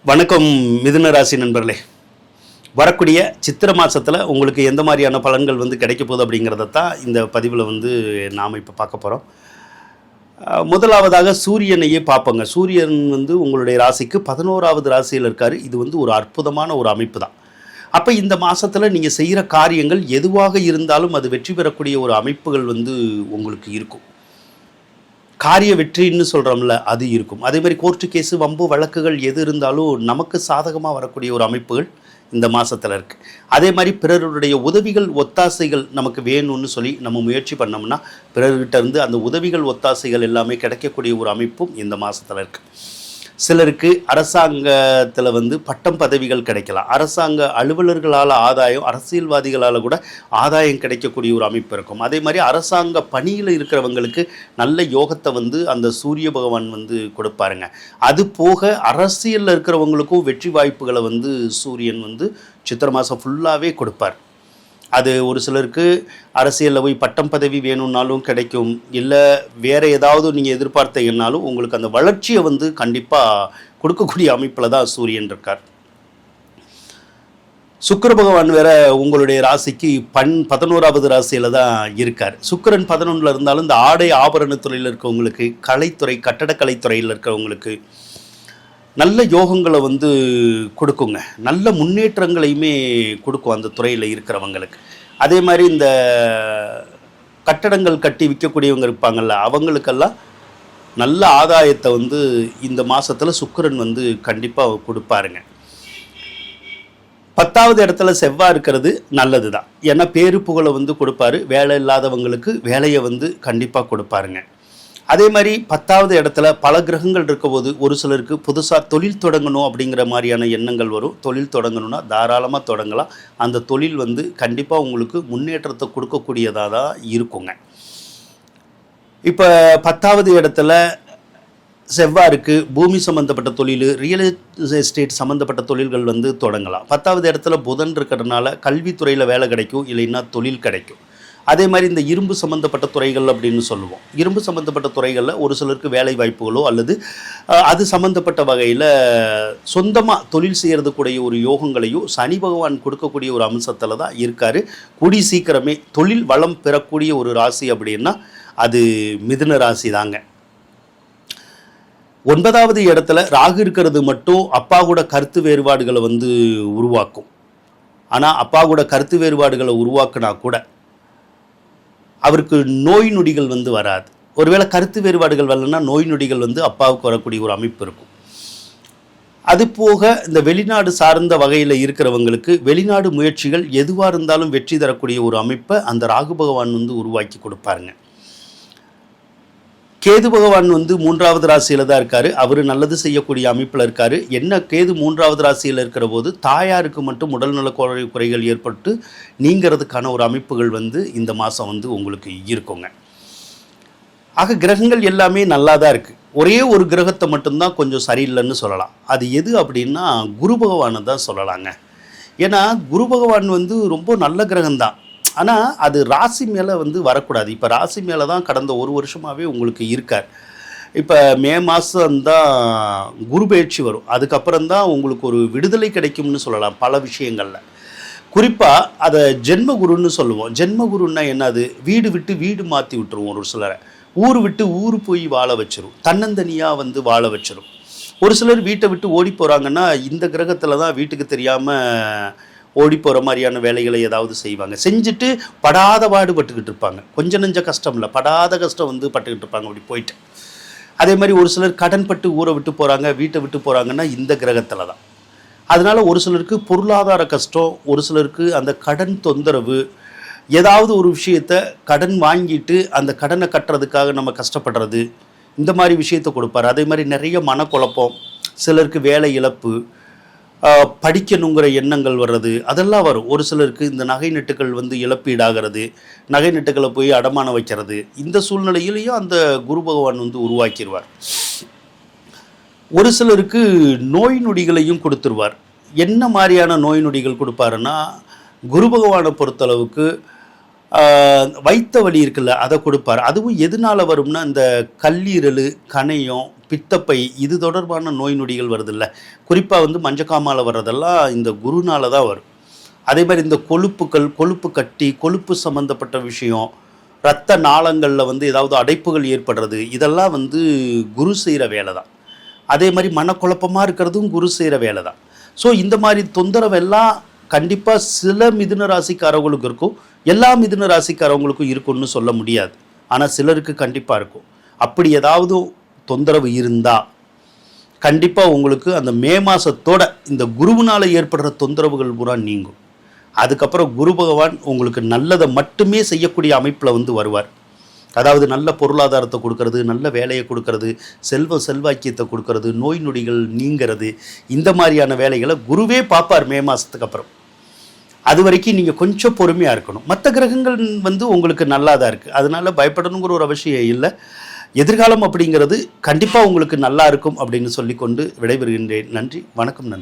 வணக்கம் மிதுன ராசி நண்பர்களே. வரக்கூடிய சித்திரை மாதத்தில் உங்களுக்கு எந்த மாதிரியான பலன்கள் கிடைக்க போகுது அப்படிங்கிறத தான் இந்த பதிவில் நாம் இப்போ பார்க்க போகிறோம். முதலாவதாக சூரியனையே பார்ப்போங்க. சூரியன் உங்களுடைய ராசிக்கு 11வது ராசியில் இருக்கார். இது ஒரு அற்புதமான ஒரு அமைப்பு தான். அப்போ இந்த மாதத்தில் நீங்கள் செய்கிற காரியங்கள் எதுவாக இருந்தாலும் அது வெற்றி பெறக்கூடிய ஒரு அமைப்புகள் உங்களுக்கு இருக்கும். காரிய வெற்றின்னு சொல்கிறோம்ல, அது இருக்கும். அதே மாதிரி கோர்ட்டு கேஸு வம்பு வழக்குகள் எது இருந்தாலும் நமக்கு சாதகமாக வரக்கூடிய ஒரு அமைப்புகள் இந்த மாதத்தில் இருக்குது. அதே மாதிரி பிறருடைய உதவிகள் ஒத்தாசைகள் நமக்கு வேணும்னு சொல்லி நம்ம முயற்சி பண்ணோம்னா பிறர்கிட்ட இருந்து அந்த உதவிகள் ஒத்தாசைகள் எல்லாமே கிடைக்கக்கூடிய ஒரு அமைப்பும் இந்த மாதத்தில் இருக்குது. சிலருக்கு அரசாங்கத்தில் பட்டம் பதவிகள் கிடைக்கலாம். அரசாங்க அலுவலர்களால் ஆதாயம், அரசியல்வாதிகளால் கூட ஆதாயம் கிடைக்கக்கூடிய ஒரு அமைப்பு இருக்கும். அதே மாதிரி அரசாங்க பணியில் இருக்கிறவங்களுக்கு நல்ல யோகத்தை அந்த சூரிய பகவான் கொடுப்பாருங்க. அது போக அரசியலில் இருக்கிறவங்களுக்கும் வெற்றி வாய்ப்புகளை சூரியன் சித்திரை மாதம் ஃபுல்லாகவே கொடுப்பார். அது ஒரு சிலருக்கு அரசியலில் போய் பட்டம் பதவி வேணும்னாலும் கிடைக்கும். இல்லை வேறு ஏதாவது நீங்கள் எதிர்பார்த்தீங்கன்னாலும் உங்களுக்கு அந்த வளர்ச்சியை கண்டிப்பாக கொடுக்கக்கூடிய அமைப்பில் தான் சூரியன் இருக்கார். சுக்கிர பகவான் வேற உங்களுடைய ராசிக்கு 11வது ராசியில் தான் இருக்கார். சுக்கிரன் 11ல் இருந்தாலும் இந்த ஆடை ஆபரண துறையில் இருக்கிறவங்களுக்கு, கலைத்துறை கட்டடக்கலைத்துறையில் இருக்கிறவங்களுக்கு நல்ல யோகங்களை கொடுக்குங்க. நல்ல முன்னேற்றங்களையுமே கொடுக்கும் அந்த துறையில் இருக்கிறவங்களுக்கு. அதே மாதிரி இந்த கட்டடங்கள் கட்டி விற்கக்கூடியவங்க இருப்பாங்கள்ல, அவங்களுக்கெல்லாம் நல்ல ஆதாயத்தை இந்த மாதத்தில் சுக்கிரன் கண்டிப்பாக கொடுப்பாருங்க. 10வது இடத்துல செவ்வாய் இருக்கிறது நல்லது தான். ஏன்னா பேரு புகழை கொடுப்பாரு. வேலை இல்லாதவங்களுக்கு வேலையை கண்டிப்பாக கொடுப்பாருங்க. அதே மாதிரி 10வது இடத்துல பல கிரகங்கள் இருக்க போது ஒரு சிலருக்கு புதுசாக தொழில் தொடங்கணும் அப்படிங்கிற மாதிரியான எண்ணங்கள் வரும். தொழில் தொடங்கணும்னா தாராளமாக தொடங்கலாம். அந்த தொழில் கண்டிப்பாக உங்களுக்கு முன்னேற்றத்தை கொடுக்கக்கூடியதாக தான் இருக்குங்க. இப்போ 10வது இடத்துல செவ்வாய்க்கு பூமி சம்மந்தப்பட்ட தொழில், ரியல் எஸ்டேட் சம்மந்தப்பட்ட தொழில்கள் தொடங்கலாம். 10வது இடத்துல புதன் இருக்கிறதுனால கல்வித்துறையில் வேலை கிடைக்கும், இல்லைன்னா தொழில் கிடைக்கும். அதே மாதிரி இந்த இரும்பு சம்மந்தப்பட்ட துறைகள் அப்படின்னு சொல்லுவோம். இரும்பு சம்மந்தப்பட்ட துறைகளில் ஒரு சிலருக்கு வேலை வாய்ப்புகளோ அல்லது அது சம்மந்தப்பட்ட வகையில் சொந்தமாக தொழில் செய்கிறதுக்குடைய ஒரு யோகங்களையும் சனி பகவான் கொடுக்கக்கூடிய ஒரு அம்சத்தில் தான் இருக்கார். கூடி சீக்கிரமே தொழில் வளம் பெறக்கூடிய ஒரு ராசி அப்படின்னா அது மிதுன ராசி தாங்க. 9வது இடத்துல ராகு இருக்கிறது மட்டும் அப்பா கூட கருத்து வேறுபாடுகளை உருவாக்கும். ஆனால் அப்பா கூட கருத்து வேறுபாடுகளை உருவாக்குனா கூட அவருக்கு நோய் நொடிகள் வராது. ஒருவேளை கருத்து வேறுபாடுகள் வரலன்னா நோய் நொடிகள் அப்பாவுக்கு வரக்கூடிய ஒரு அமைப்பு இருக்கும். அது போக இந்த வெளிநாடு சார்ந்த வகையில் இருக்கிறவங்களுக்கு வெளிநாடு முயற்சிகள் எதுவாக இருந்தாலும் வெற்றி தரக்கூடிய ஒரு அமைப்பை அந்த ராகு பகவான் உருவாக்கி கொடுப்பாருங்க. கேது பகவான் 3வது ராசியில் தான் இருக்கார். அவர் நல்லது செய்யக்கூடிய அமைப்பில் இருக்கார். என்ன கேது 3வது ராசியில் இருக்கிற போது தாயாருக்கு மட்டும் உடல்நல குறைகள் ஏற்பட்டு நீங்கிறதுக்கான ஒரு அமைப்புகள் இந்த மாதம் உங்களுக்கு இருக்குங்க. ஆக கிரகங்கள் எல்லாமே நல்லா தான் இருக்குது. ஒரே ஒரு கிரகத்தை மட்டும்தான் கொஞ்சம் சரியில்லைன்னு சொல்லலாம். அது எது அப்படின்னா குரு பகவானை தான் சொல்லலாங்க. ஏன்னா குரு பகவான் ரொம்ப நல்ல கிரகம்தான். ஆனால் அது ராசி மேலே வரக்கூடாது. இப்போ ராசி மேலே தான் கடந்த ஒரு வருஷமாகவே உங்களுக்கு இருக்கார். இப்போ மே மாதம்தான் குரு பயிற்சி வரும். அதுக்கப்புறம் தான் உங்களுக்கு ஒரு விடுதலை கிடைக்கும்னு சொல்லலாம் பல விஷயங்களில். குறிப்பாக அதை ஜென்மகுருன்னு சொல்லுவோம். ஜென்மகுருன்னா என்னது? வீடு விட்டு வீடு மாற்றி விட்டுருவோம். ஒரு சிலரை ஊர் விட்டு ஊர் போய் வாழ வச்சிரும், தன்னந்தனியாக வாழ வச்சிரும். ஒரு சிலர் வீட்டை விட்டு ஓடி போகிறாங்கன்னா இந்த கிரகத்தில் தான் வீட்டுக்கு தெரியாமல் ஓடி போகிற மாதிரியான வேலைகளை ஏதாவது செய்வாங்க. செஞ்சுட்டு படாத பாடுபட்டுக்கிட்டு இருப்பாங்க. கொஞ்சம் நெஞ்ச கஷ்டம் இல்லை, படாத கஷ்டம் பட்டுக்கிட்டு இருப்பாங்க அப்படி போயிட்டு. அதே மாதிரி ஒரு சிலர் கடன் பட்டு ஊரை விட்டு போகிறாங்க, வீட்டை விட்டு போகிறாங்கன்னா இந்த கிரகத்தில் தான். அதனால் ஒரு சிலருக்கு பொருளாதார கஷ்டம், ஒரு சிலருக்கு அந்த கடன் தொந்தரவு, ஏதாவது ஒரு விஷயத்தை கடன் வாங்கிட்டு அந்த கடனை கட்டுறதுக்காக நம்ம கஷ்டப்படுறது, இந்த மாதிரி விஷயத்தை கொடுப்பார். அதே மாதிரி நிறைய மனக்குழப்பம், சிலருக்கு வேலை இழப்பு, படிக்கணுங்கிற எண்ணங்கள் வர்றது, அதெல்லாம் வரும். ஒரு சிலருக்கு இந்த நகை நட்டுகள் இழப்பீடாகிறது, நகை நட்டுகளை போய் அடமானம் வைக்கிறது, இந்த சூழ்நிலையிலையும் அந்த குரு பகவான் உருவாக்கிடுவார். ஒரு சிலருக்கு நோய் நொடிகளையும் கொடுத்துருவார். என்ன மாதிரியான நோய் நொடிகள் கொடுப்பாருன்னா குரு பகவானை பொறுத்தளவுக்கு வைத்த வலி இருக்குல்ல அதை கொடுப்பார். அதுவும் எதனால் வரும்னா இந்த கல்லீரல், கணையம், பித்தப்பை இது தொடர்பான நோய் நொடிகள் வருதில்ல, குறிப்பாக வந்து மஞ்சக்காமால் வர்றதெல்லாம் இந்த குருனால தான் வரும். அதே மாதிரி இந்த கொழுப்புக்கள், கொழுப்பு கட்டி, கொழுப்பு சம்மந்தப்பட்ட விஷயம், இரத்த நாளங்களில் வந்து ஏதாவது அடைப்புகள் ஏற்படுறது, இதெல்லாம் வந்து குரு செய்கிற வேலை தான். அதே மாதிரி மனக்குழப்பமாக இருக்கிறதும் குரு செய்கிற வேலை தான். ஸோ இந்த மாதிரி தொந்தரவெல்லாம் கண்டிப்பாக சில மிதுன ராசிக்காரவங்களுக்கு இருக்கும், எல்லா மிதுன ராசிக்காரவங்களுக்கும் இருக்கும்னு சொல்ல முடியாது. ஆனால் சிலருக்கு கண்டிப்பாக இருக்கும். அப்படி ஏதாவது தொந்தரவு இருந்தால் கண்டிப்பாக உங்களுக்கு அந்த மே மாதத்தோட இந்த குருவினால் ஏற்படுற தொந்தரவுகள் பூரா நீங்கும். அதுக்கப்புறம் குரு பகவான் உங்களுக்கு நல்லதை மட்டுமே செய்யக்கூடிய அமைப்பில் வந்து வருவார். அதாவது நல்ல பொருளாதாரத்தை கொடுக்கறது, நல்ல வேலையை கொடுக்கறது, செல்வாக்கியத்தை கொடுக்கறது, நோய் நொடிகள் நீங்கிறது, இந்த மாதிரியான வேலைகளை குருவே பார்ப்பார் மே மாதத்துக்கு அப்புறம். அது வரைக்கும் நீங்கள் கொஞ்சம் பொறுமையாக இருக்கணும். மற்ற கிரகங்கள் வந்து உங்களுக்கு நல்லா தான் இருக்குது, அதனால் பயப்படணுங்கிற ஒரு அவசியம் இல்லை. எதிர்காலம் அப்படிங்கிறது கண்டிப்பாக உங்களுக்கு நல்லா இருக்கும் அப்படின்னு சொல்லிக்கொண்டு விடைபெறுகின்றேன். நன்றி, வணக்கம் நண்பர்.